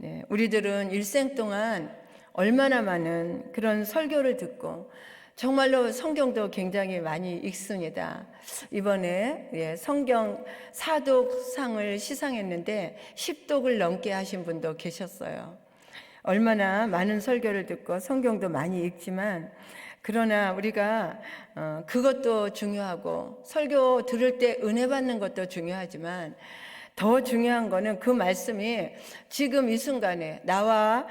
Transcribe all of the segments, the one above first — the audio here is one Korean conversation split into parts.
네, 우리들은 일생 동안 얼마나 많은 그런 설교를 듣고 정말로 성경도 굉장히 많이 읽습니다. 이번에 성경 사독상을 시상했는데 10독을 넘게 하신 분도 계셨어요. 얼마나 많은 설교를 듣고 성경도 많이 읽지만, 그러나 우리가 그것도 중요하고 설교 들을 때 은혜 받는 것도 중요하지만, 더 중요한 거는 그 말씀이 지금 이 순간에 나와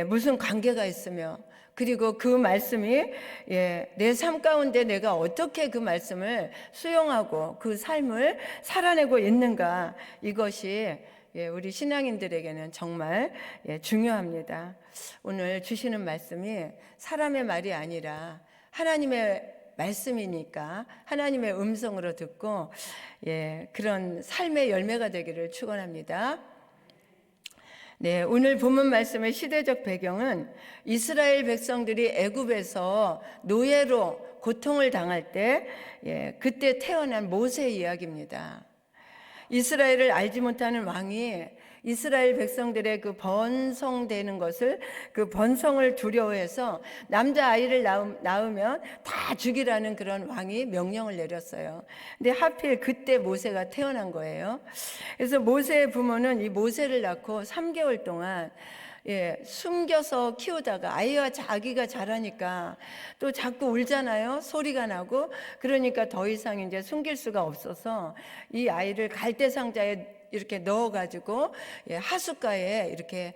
무슨 관계가 있으며, 그리고 그 말씀이 내 삶 가운데 내가 어떻게 그 말씀을 수용하고 그 삶을 살아내고 있는가, 이것이 우리 신앙인들에게는 정말 중요합니다. 오늘 주시는 말씀이 사람의 말이 아니라 하나님의 말씀이니까 하나님의 음성으로 듣고 그런 삶의 열매가 되기를 축원합니다. 네, 오늘 본문 말씀의 시대적 배경은 이스라엘 백성들이 애굽에서 노예로 고통을 당할 때 그때 태어난 모세 이야기입니다. 이스라엘을 알지 못하는 왕이 이스라엘 백성들의 그 번성되는 것을, 그 번성을 두려워해서 남자아이를 낳으면 다 죽이라는 그런 왕이 명령을 내렸어요. 근데 하필 그때 모세가 태어난 거예요. 그래서 모세의 부모는 이 모세를 낳고 3개월 동안 숨겨서 키우다가 아이가 자기가 자라니까 또 자꾸 울잖아요. 소리가 나고. 그러니까 더 이상 이제 숨길 수가 없어서 이 아이를 갈대 상자에 이렇게 넣어가지고 하숫가에 이렇게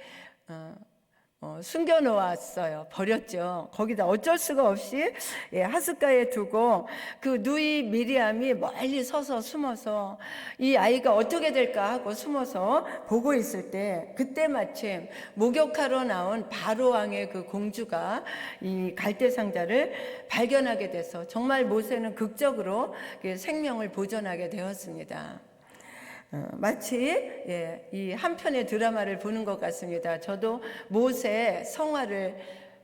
숨겨 놓았어요. 버렸죠. 거기다 어쩔 수가 없이 하숫가에 두고 그 누이 미리암이 멀리 서서 숨어서 이 아이가 어떻게 될까 하고 숨어서 보고 있을 때, 그때 마침 목욕하러 나온 바로 왕의 그 공주가 이 갈대 상자를 발견하게 돼서 정말 모세는 극적으로 생명을 보존하게 되었습니다. 마치 이 한 편의 드라마를 보는 것 같습니다. 저도 모세 성화를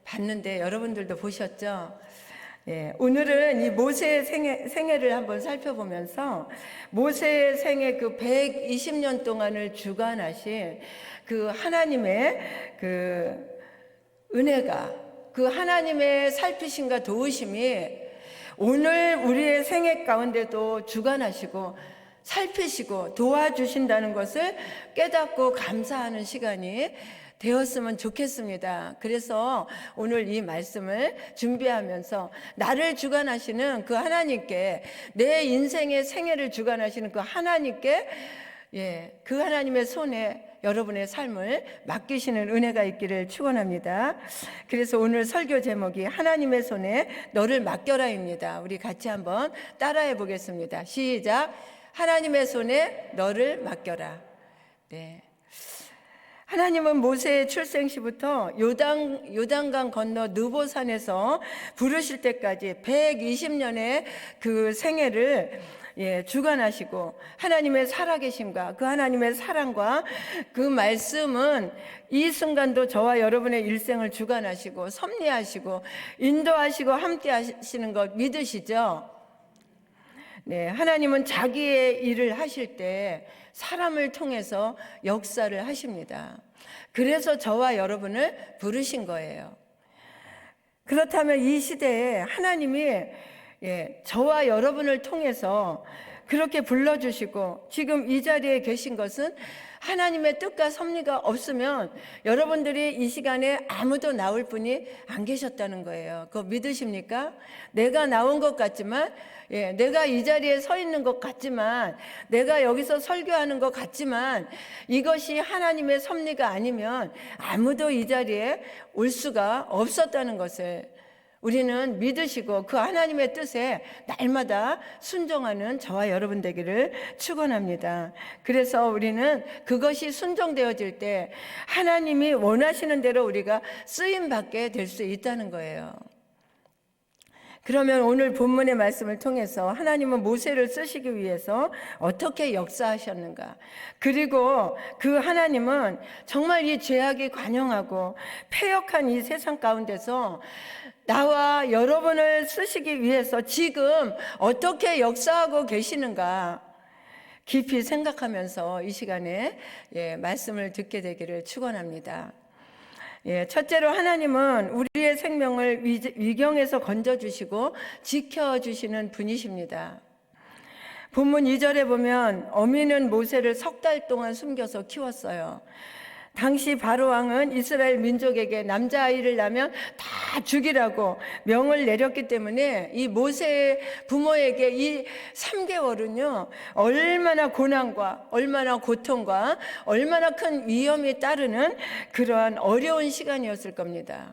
봤는데 여러분들도 보셨죠? 오늘은 이 모세의 생애를 한번 살펴보면서 모세의 생애 그 120년 동안을 주관하신 그 하나님의 그 은혜가, 그 하나님의 살피심과 도우심이 오늘 우리의 생애 가운데도 주관하시고 살피시고 도와주신다는 것을 깨닫고 감사하는 시간이 되었으면 좋겠습니다. 그래서 오늘 이 말씀을 준비하면서 나를 주관하시는 그 하나님께, 내 인생의 생애를 주관하시는 그 하나님께, 그 하나님의 손에 여러분의 삶을 맡기시는 은혜가 있기를 축원합니다. 그래서 오늘 설교 제목이 하나님의 손에 너를 맡겨라입니다. 우리 같이 한번 따라해 보겠습니다. 시작. 하나님의 손에 너를 맡겨라. 네. 하나님은 모세의 출생 시부터 요단강 건너 느보산에서 부르실 때까지 120년의 그 생애를 주관하시고, 하나님의 살아계심과 그 하나님의 사랑과 그 말씀은 이 순간도 저와 여러분의 일생을 주관하시고 섭리하시고 인도하시고 함께 하시는 것 믿으시죠? 네, 하나님은 자기의 일을 하실 때 사람을 통해서 역사를 하십니다. 그래서 저와 여러분을 부르신 거예요. 그렇다면 이 시대에 하나님이 저와 여러분을 통해서 그렇게 불러주시고 지금 이 자리에 계신 것은 하나님의 뜻과 섭리가 없으면 여러분들이 이 시간에 아무도 나올 분이 안 계셨다는 거예요. 그거 믿으십니까? 내가 나온 것 같지만, 내가 이 자리에 서 있는 것 같지만, 내가 여기서 설교하는 것 같지만, 이것이 하나님의 섭리가 아니면 아무도 이 자리에 올 수가 없었다는 것을 우리는 믿으시고 그 하나님의 뜻에 날마다 순종하는 저와 여러분 되기를 축원합니다. 그래서 우리는 그것이 순종되어질 때 하나님이 원하시는 대로 우리가 쓰임받게 될 수 있다는 거예요. 그러면 오늘 본문의 말씀을 통해서 하나님은 모세를 쓰시기 위해서 어떻게 역사하셨는가, 그리고 그 하나님은 정말 이 죄악이 관영하고 패역한 이 세상 가운데서 나와 여러분을 쓰시기 위해서 지금 어떻게 역사하고 계시는가, 깊이 생각하면서 이 시간에 말씀을 듣게 되기를 축원합니다. 첫째로 하나님은 우리의 생명을 위경에서 건져주시고 지켜주시는 분이십니다. 본문 2절에 보면 어미는 모세를 3달 동안 숨겨서 키웠어요. 당시 바로 왕은 이스라엘 민족에게 남자아이를 낳으면 다 죽이라고 명을 내렸기 때문에 이 모세의 부모에게 이 3개월은요 얼마나 고난과 얼마나 고통과 얼마나 큰 위험이 따르는 그러한 어려운 시간이었을 겁니다.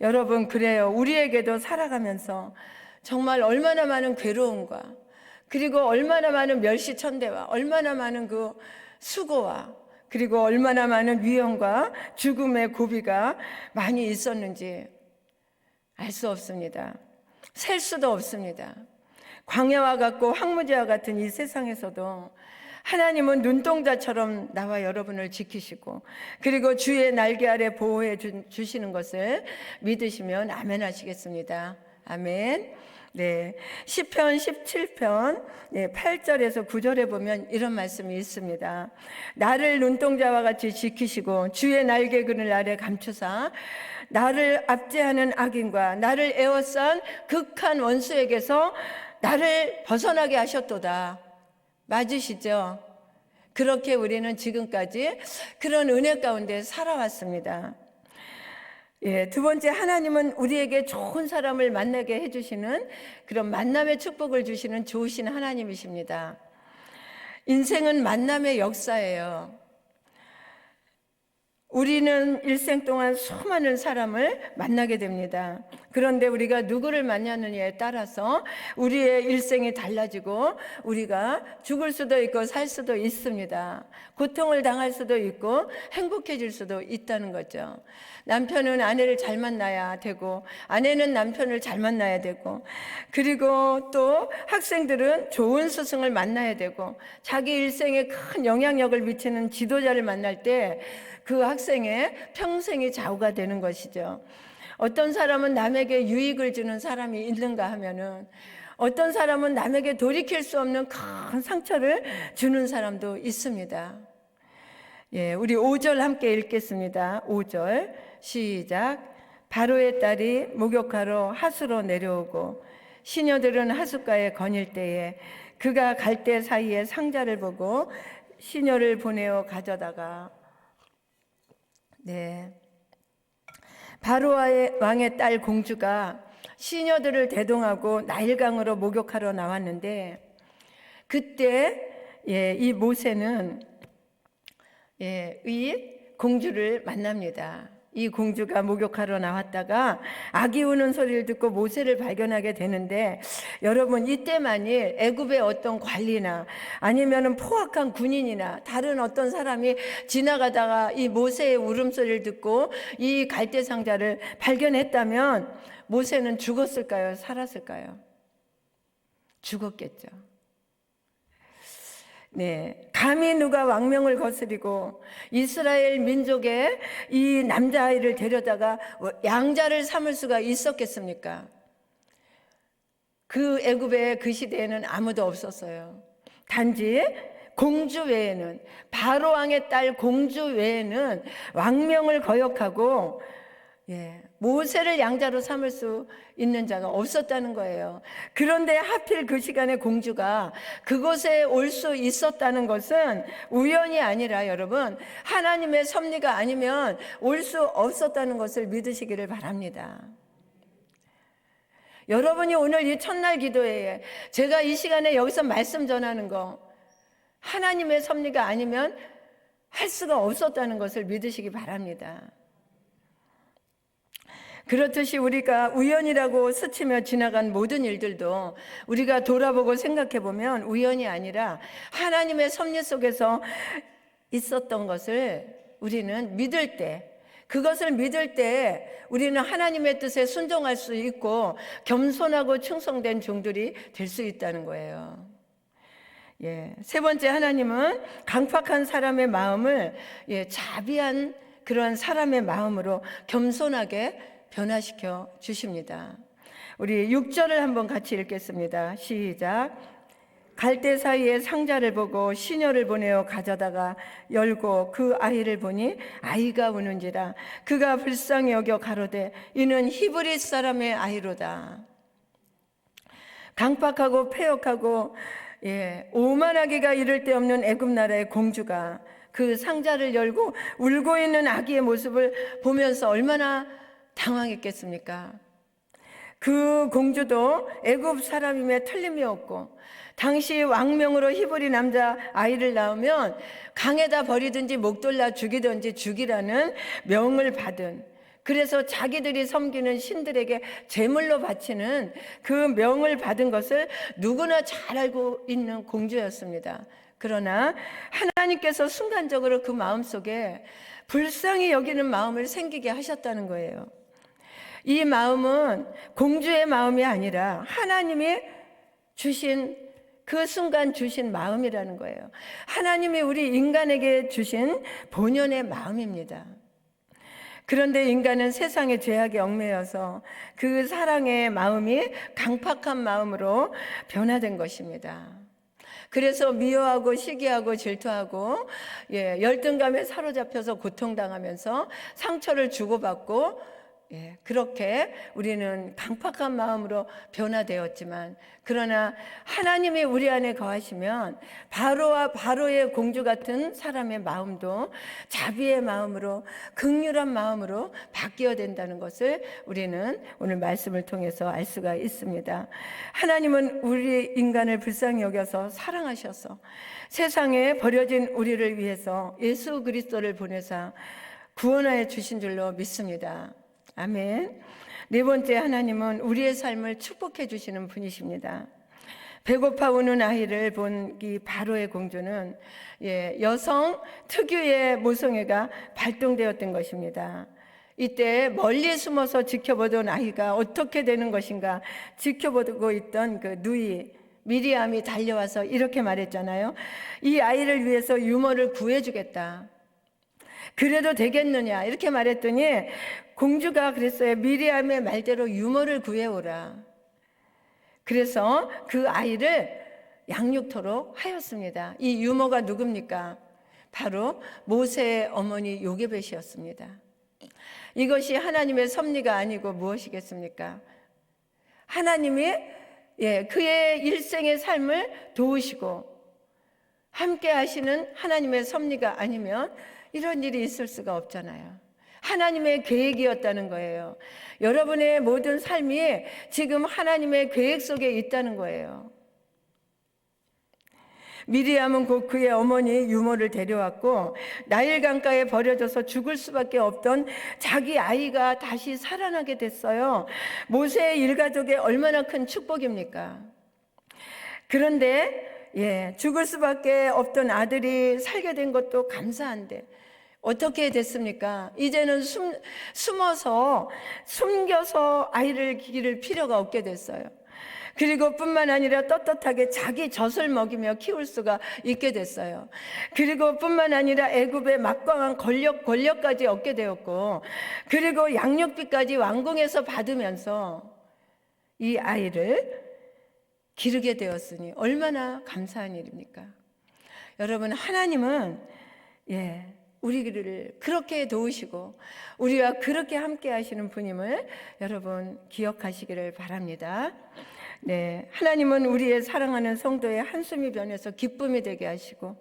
여러분, 그래요. 우리에게도 살아가면서 정말 얼마나 많은 괴로움과 그리고 얼마나 많은 멸시천대와 얼마나 많은 그 수고와 그리고 얼마나 많은 위험과 죽음의 고비가 많이 있었는지 알 수 없습니다. 셀 수도 없습니다. 광야와 같고 황무지와 같은 이 세상에서도 하나님은 눈동자처럼 나와 여러분을 지키시고 그리고 주의 날개 아래 보호해 주시는 것을 믿으시면 아멘 하시겠습니다. 아멘. 시편 17편 8절에서 9절에 보면 이런 말씀이 있습니다. 나를 눈동자와 같이 지키시고 주의 날개 그늘 아래 감추사 나를 압제하는 악인과 나를 에워싼 극한 원수에게서 나를 벗어나게 하셨도다. 맞으시죠? 그렇게 우리는 지금까지 그런 은혜 가운데 살아왔습니다. 두 번째, 하나님은 우리에게 좋은 사람을 만나게 해주시는 그런 만남의 축복을 주시는 좋으신 하나님이십니다. 인생은 만남의 역사예요. 우리는 일생 동안 수많은 사람을 만나게 됩니다. 그런데 우리가 누구를 만나느냐에 따라서 우리의 일생이 달라지고 우리가 죽을 수도 있고 살 수도 있습니다. 고통을 당할 수도 있고 행복해질 수도 있다는 거죠. 남편은 아내를 잘 만나야 되고 아내는 남편을 잘 만나야 되고 그리고 또 학생들은 좋은 스승을 만나야 되고 자기 일생에 큰 영향력을 미치는 지도자를 만날 때 그 학생의 평생이 좌우가 되는 것이죠. 어떤 사람은 남에게 유익을 주는 사람이 있는가 하면은 어떤 사람은 남에게 돌이킬 수 없는 큰 상처를 주는 사람도 있습니다. 우리 5절 함께 읽겠습니다. 5절 시작. 바로의 딸이 목욕하러 하수로 내려오고 시녀들은 하숫가에 거닐 때에 그가 갈대 사이에 상자를 보고 시녀를 보내어 가져다가 바로 왕의 딸 공주가 시녀들을 대동하고 나일강으로 목욕하러 나왔는데 그때 이 모세는 이 공주를 만납니다. 이 공주가 목욕하러 나왔다가 아기 우는 소리를 듣고 모세를 발견하게 되는데 여러분, 이때 만일 애굽의 어떤 관리나 아니면은 포악한 군인이나 다른 어떤 사람이 지나가다가 이 모세의 울음소리를 듣고 이 갈대 상자를 발견했다면 모세는 죽었을까요? 살았을까요? 죽었겠죠. 감히 누가 왕명을 거스리고 이스라엘 민족의 이 남자아이를 데려다가 양자를 삼을 수가 있었겠습니까? 그 애굽의 그 시대에는 아무도 없었어요. 단지 공주 외에는, 바로 왕의 딸 공주 외에는 왕명을 거역하고 모세를 양자로 삼을 수 있는 자가 없었다는 거예요. 그런데 하필 그 시간에 공주가 그곳에 올 수 있었다는 것은 우연이 아니라 여러분, 하나님의 섭리가 아니면 올 수 없었다는 것을 믿으시기를 바랍니다. 여러분이 오늘 이 첫날 기도회에 제가 이 시간에 여기서 말씀 전하는 거 하나님의 섭리가 아니면 할 수가 없었다는 것을 믿으시기 바랍니다. 그렇듯이 우리가 우연이라고 스치며 지나간 모든 일들도 우리가 돌아보고 생각해 보면 우연이 아니라 하나님의 섭리 속에서 있었던 것을 우리는 믿을 때, 그것을 믿을 때 우리는 하나님의 뜻에 순종할 수 있고 겸손하고 충성된 종들이 될 수 있다는 거예요. 세 번째, 하나님은 강팍한 사람의 마음을 자비한 그런 사람의 마음으로 겸손하게 변화시켜 주십니다. 우리 6절을 한번 같이 읽겠습니다. 시작. 갈대 사이에 상자를 보고 시녀를 보내어 가져다가 열고 그 아이를 보니 아이가 우는지라. 그가 불쌍히 여겨 가로되 이는 히브리 사람의 아이로다. 강팍하고 패역하고 오만하기가 이를 데 없는 애굽 나라의 공주가 그 상자를 열고 울고 있는 아기의 모습을 보면서 얼마나 당황했겠습니까? 그 공주도 애굽 사람임에 틀림이 없고, 당시 왕명으로 히브리 남자 아이를 낳으면 강에다 버리든지 목돌라 죽이든지 죽이라는 명을 받은, 그래서 자기들이 섬기는 신들에게 제물로 바치는 그 명을 받은 것을 누구나 잘 알고 있는 공주였습니다. 그러나 하나님께서 순간적으로 그 마음속에 불쌍히 여기는 마음을 생기게 하셨다는 거예요. 이 마음은 공주의 마음이 아니라 하나님이 주신, 그 순간 주신 마음이라는 거예요. 하나님이 우리 인간에게 주신 본연의 마음입니다. 그런데 인간은 세상의 죄악에 얽매여서 그 사랑의 마음이 강팍한 마음으로 변화된 것입니다. 그래서 미워하고 시기하고 질투하고 열등감에 사로잡혀서 고통당하면서 상처를 주고받고, 그렇게 우리는 강팍한 마음으로 변화되었지만, 그러나 하나님이 우리 안에 거하시면 바로의 공주 같은 사람의 마음도 자비의 마음으로, 긍휼한 마음으로 바뀌어야 된다는 것을 우리는 오늘 말씀을 통해서 알 수가 있습니다. 하나님은 우리 인간을 불쌍히 여겨서 사랑하셔서 세상에 버려진 우리를 위해서 예수 그리스도를 보내사 구원하여 주신 줄로 믿습니다. 아멘. 네 번째, 하나님은 우리의 삶을 축복해 주시는 분이십니다. 배고파 우는 아이를 본 이 바로의 공주는 여성 특유의 모성애가 발동되었던 것입니다. 이때 멀리 숨어서 지켜보던 아이가 어떻게 되는 것인가 지켜보고 있던 그 누이 미리암이 달려와서 이렇게 말했잖아요. 이 아이를 위해서 유모를 구해주겠다. 그래도 되겠느냐 이렇게 말했더니 공주가 그랬어요. 미리암의 말대로 유모를 구해오라. 그래서 그 아이를 양육토록 하였습니다. 이 유모가 누굽니까? 바로 모세의 어머니 요게벳이었습니다. 이것이 하나님의 섭리가 아니고 무엇이겠습니까? 하나님이 그의 일생의 삶을 도우시고 함께 하시는 하나님의 섭리가 아니면 이런 일이 있을 수가 없잖아요. 하나님의 계획이었다는 거예요. 여러분의 모든 삶이 지금 하나님의 계획 속에 있다는 거예요. 미리암은 곧 그의 어머니 유모를 데려왔고 나일 강가에 버려져서 죽을 수밖에 없던 자기 아이가 다시 살아나게 됐어요. 모세의 일가족의 얼마나 큰 축복입니까? 그런데 죽을 수밖에 없던 아들이 살게 된 것도 감사한데 어떻게 됐습니까? 이제는 숨겨서 아이를 기를 필요가 없게 됐어요. 그리고 뿐만 아니라 떳떳하게 자기 젖을 먹이며 키울 수가 있게 됐어요. 그리고 뿐만 아니라 애굽의 막강한 권력까지 얻게 되었고, 그리고 양육비까지 왕궁에서 받으면서 이 아이를 기르게 되었으니 얼마나 감사한 일입니까? 여러분, 하나님은 우리를 그렇게 도우시고 우리와 그렇게 함께 하시는 분임을 여러분 기억하시기를 바랍니다. 하나님은 우리의 사랑하는 성도의 한숨이 변해서 기쁨이 되게 하시고,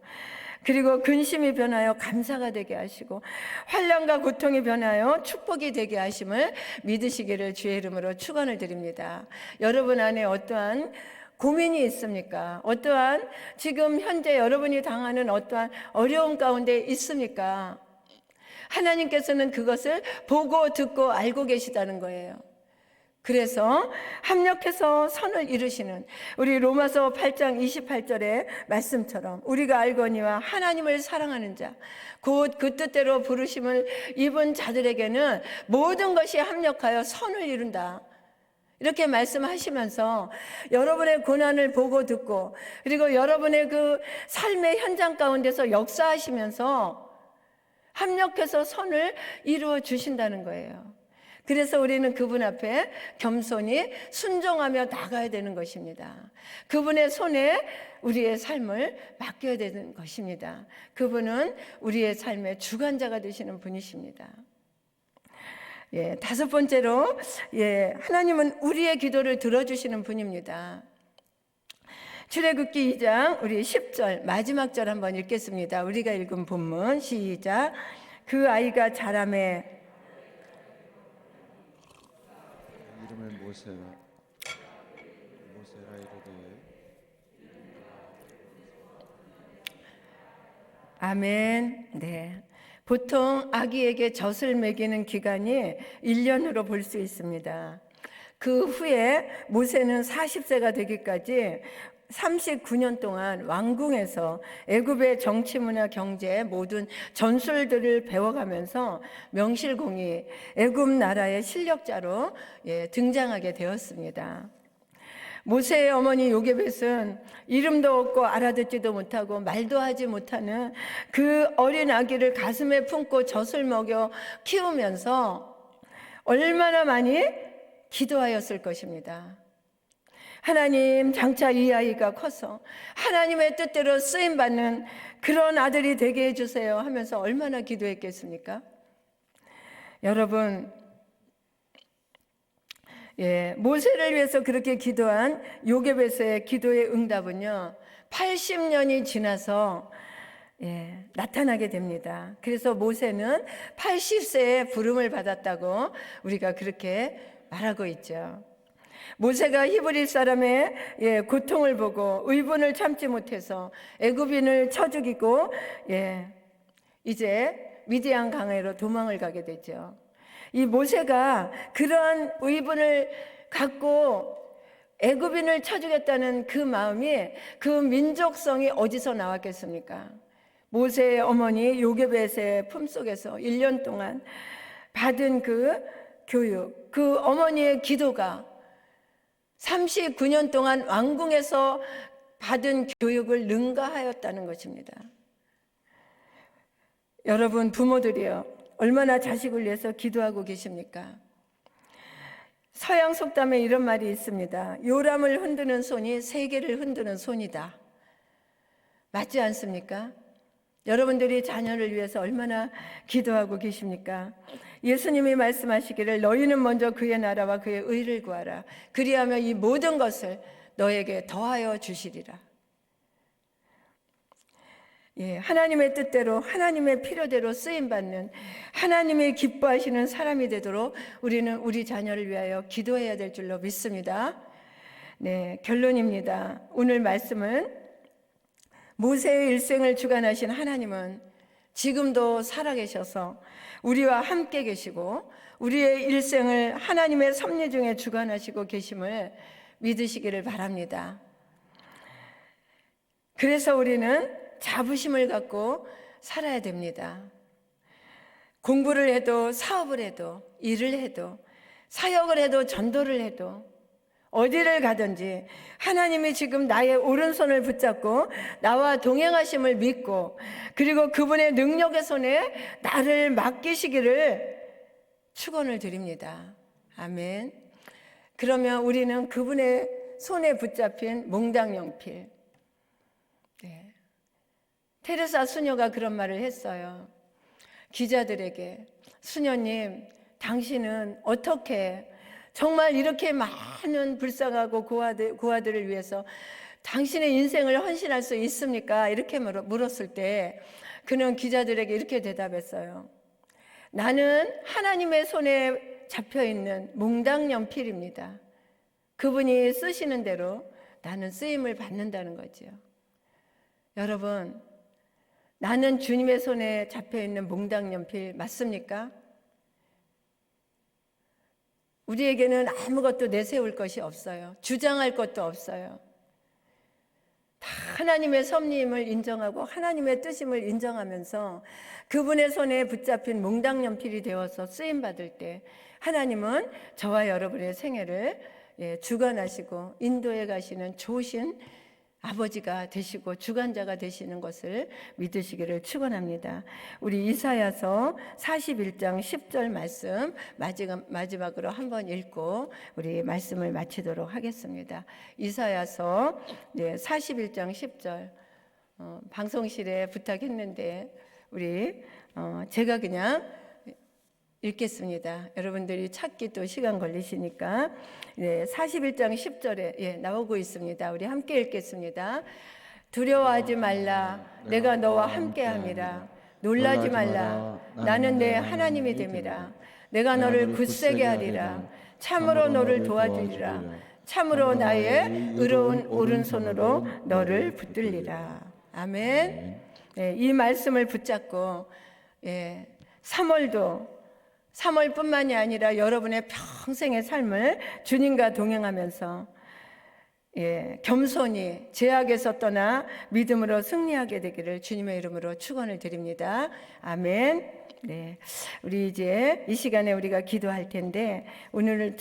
그리고 근심이 변하여 감사가 되게 하시고, 환난과 고통이 변하여 축복이 되게 하심을 믿으시기를 주의 이름으로 축원을 드립니다. 여러분 안에 어떠한 고민이 있습니까? 어떠한 지금 현재 여러분이 당하는 어떠한 어려움 가운데 있습니까? 하나님께서는 그것을 보고 듣고 알고 계시다는 거예요. 그래서 합력해서 선을 이루시는 우리 로마서 8장 28절의 말씀처럼 우리가 알거니와 하나님을 사랑하는 자 곧 그 뜻대로 부르심을 입은 자들에게는 모든 것이 합력하여 선을 이룬다. 이렇게 말씀하시면서 여러분의 고난을 보고 듣고, 그리고 여러분의 그 삶의 현장 가운데서 역사하시면서 합력해서 선을 이루어 주신다는 거예요. 그래서 우리는 그분 앞에 겸손히 순종하며 나가야 되는 것입니다. 그분의 손에 우리의 삶을 맡겨야 되는 것입니다. 그분은 우리의 삶의 주관자가 되시는 분이십니다. 다섯 번째로, 하나님은 우리의 기도를 들어주시는 분입니다. 출애굽기 2장 우리 10절 마지막 절 한번 읽겠습니다. 우리가 읽은 본문 시작. 그 아이가 자라매 이름을 모세라 이르되 아멘. 네. 보통 아기에게 젖을 먹이는 기간이 1년으로 볼 수 있습니다. 그 후에 모세는 40세가 되기까지 39년 동안 왕궁에서 애굽의 정치, 문화, 경제 모든 전술들을 배워가면서 명실공히 애굽 나라의 실력자로 등장하게 되었습니다. 모세의 어머니 요게벳은 이름도 없고 알아듣지도 못하고 말도 하지 못하는 그 어린 아기를 가슴에 품고 젖을 먹여 키우면서 얼마나 많이 기도하였을 것입니다. 하나님, 장차 이 아이가 커서 하나님의 뜻대로 쓰임받는 그런 아들이 되게 해주세요 하면서 얼마나 기도했겠습니까? 여러분, 모세를 위해서 그렇게 기도한 요게벳의 기도의 응답은요 80년이 지나서 나타나게 됩니다. 그래서 모세는 80세에 부름을 받았다고 우리가 그렇게 말하고 있죠. 모세가 히브리 사람의 고통을 보고 의분을 참지 못해서 애굽인을 쳐 죽이고 이제 미디안 강으로 도망을 가게 되죠. 이 모세가 그러한 의분을 갖고 애굽인을 쳐 죽였다는 그 마음이, 그 민족성이 어디서 나왔겠습니까? 모세의 어머니 요게벳의 품속에서 1년 동안 받은 그 교육, 그 어머니의 기도가 39년 동안 왕궁에서 받은 교육을 능가하였다는 것입니다. 여러분 부모들이요, 얼마나 자식을 위해서 기도하고 계십니까? 서양 속담에 이런 말이 있습니다. 요람을 흔드는 손이 세계를 흔드는 손이다. 맞지 않습니까? 여러분들이 자녀를 위해서 얼마나 기도하고 계십니까? 예수님이 말씀하시기를 너희는 먼저 그의 나라와 그의 의를 구하라. 그리하면 이 모든 것을 너에게 더하여 주시리라. 하나님의 뜻대로 하나님의 필요대로 쓰임받는 하나님이 기뻐하시는 사람이 되도록 우리는 우리 자녀를 위하여 기도해야 될 줄로 믿습니다. 결론입니다. 오늘 말씀은 모세의 일생을 주관하신 하나님은 지금도 살아계셔서 우리와 함께 계시고 우리의 일생을 하나님의 섭리 중에 주관하시고 계심을 믿으시기를 바랍니다. 그래서 우리는 자부심을 갖고 살아야 됩니다. 공부를 해도 사업을 해도 일을 해도 사역을 해도 전도를 해도 어디를 가든지 하나님이 지금 나의 오른손을 붙잡고 나와 동행하심을 믿고 그리고 그분의 능력의 손에 나를 맡기시기를 축원을 드립니다. 아멘. 그러면 우리는 그분의 손에 붙잡힌 몽당연필. 테레사 수녀가 그런 말을 했어요. 기자들에게, 수녀님, 당신은 어떻게 정말 이렇게 많은 불쌍하고 고아들을 위해서 당신의 인생을 헌신할 수 있습니까? 이렇게 물었을 때 그는 기자들에게 이렇게 대답했어요. 나는 하나님의 손에 잡혀있는 몽당연필입니다. 그분이 쓰시는 대로 나는 쓰임을 받는다는 거지요. 여러분, 나는 주님의 손에 잡혀있는 몽당연필 맞습니까? 우리에게는 아무것도 내세울 것이 없어요. 주장할 것도 없어요. 다 하나님의 섭리임을 인정하고 하나님의 뜻임을 인정하면서 그분의 손에 붙잡힌 몽당연필이 되어서 쓰임받을 때 하나님은 저와 여러분의 생애를 주관하시고 인도해 가시는 좋으신 아버지가 되시고 주관자가 되시는 것을 믿으시기를 축원합니다. 우리 이사야서 41장 10절 말씀 마지막으로 한번 읽고 우리 말씀을 마치도록 하겠습니다. 이사야서 41장 10절 방송실에 부탁했는데 우리 제가 그냥 읽겠습니다. 여러분들이 찾기 또 시간 걸리시니까 41장 10절에 나오고 있습니다. 우리 함께 읽겠습니다. 두려워하지 말라. 내가 너와 함께함이라. 놀라지 말라. 나는 내 하나님이 됨이라. 내가 너를 굳세게 하리라. 참으로 너를 도와주리라. 참으로 나의 의로운 오른손으로 너를 붙들리라. 아멘. 이 말씀을 붙잡고 3월뿐만이 아니라 여러분의 평생의 삶을 주님과 동행하면서 겸손히 죄악에서 떠나 믿음으로 승리하게 되기를 주님의 이름으로 축원을 드립니다. 아멘. 우리 이제 이 시간에 우리가 기도할 텐데 오늘